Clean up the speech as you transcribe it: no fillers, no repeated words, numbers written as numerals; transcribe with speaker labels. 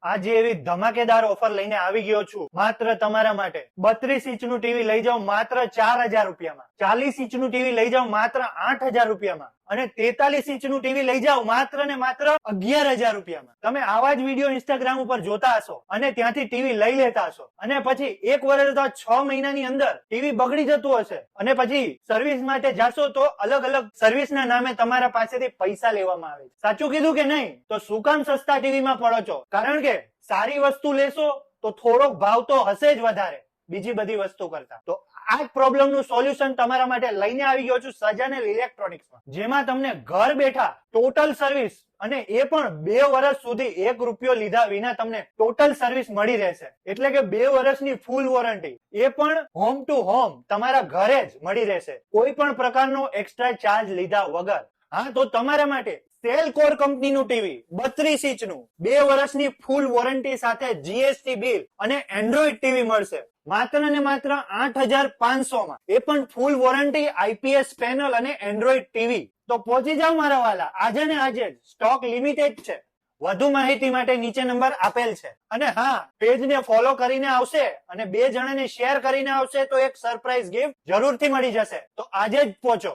Speaker 1: આજે એવી ધમાકેદાર ઓફર લઈને આવી ગયો છું માત્ર તમારા માટે 32 ઇંચનું ટીવી લઈ જાઓ માત્ર 4000 રૂપિયામાં, 40 ઇંચનું ટીવી લઈ જાઓ માત્ર 8000 રૂપિયામાં અને 43 ઇંચનું ટીવી લઈ જાઓ માત્ર ને માત્ર 11000 રૂપિયામાં. તમે આવા જ વિડીયો ઇન્સ્ટાગ્રામ ઉપર જોતા હશો અને ત્યાંથી ટીવી લઈ લેતા હશો અને પછી એક વર્ષ અથવા 6 મહિનાની અંદર ટીવી બગડી જતું હશે અને પછી સર્વિસ માટે જાશો તો અલગ અલગ સર્વિસના નામે તમારા પાસેથી પૈસા લેવામાં આવે છે. સાચું કીધું કે નહીં? તો શું કામ સસ્તા ટીવીમાં પડો છો? કારણ કે સારી વસ્તુ લેશો તો થોડોક ભાવ તો હશે જ વધારે બીજી બધી વસ્તુ કરતા. તો આ પ્રોબ્લેમ નું સોલ્યુશન તમારા માટે લઈને આવી ગયો છું સજાનેલ ઇલેક્ટ્રોનિક્સમાં, જેમાં તમને ઘર બેઠા ટોટલ સર્વિસ અને એ પણ 2 વર્ષ સુધી 1 રૂપિયો લીધા વિના તમને ટોટલ સર્વિસ મળી રહેશે. એટલે કે 2 વર્ષની ફૂલ વોરંટી, એ પણ હોમ ટુ હોમ તમારા ઘરે જ મળી રહેશે, કોઈ પણ પ્રકારનો એક્સ્ટ્રા ચાર્જ લીધા વગર. હા, તો તમારા માટે સેલકોર કંપનીનું ટીવી 32 ઇંચનું 2 વર્ષની ફૂલ વોરંટી સાથે જીએસટી બિલ અને એન્ડ્રોઈડ ટીવી મળશે માત્ર ને માત્ર 8500 માં, એ પણ ફૂલ વોરંટી, આઈપીએસ પેનલ અને એન્ડ્રોઈડ ટીવી. તો પહોંચી જાઓ મારા વાલા, આજે ને આજે જ. સ્ટોક લિમિટેડ છે. વધુ માહિતી માટે નીચે નંબર આપેલ છે. અને હા, પેજને ફોલો કરીને આવશે અને 2 જણાને શેર કરીને આવશે તો એક સરપ્રાઈઝ ગિફ્ટ જરૂરથી મળી જશે. તો આજે જ પહોંચો.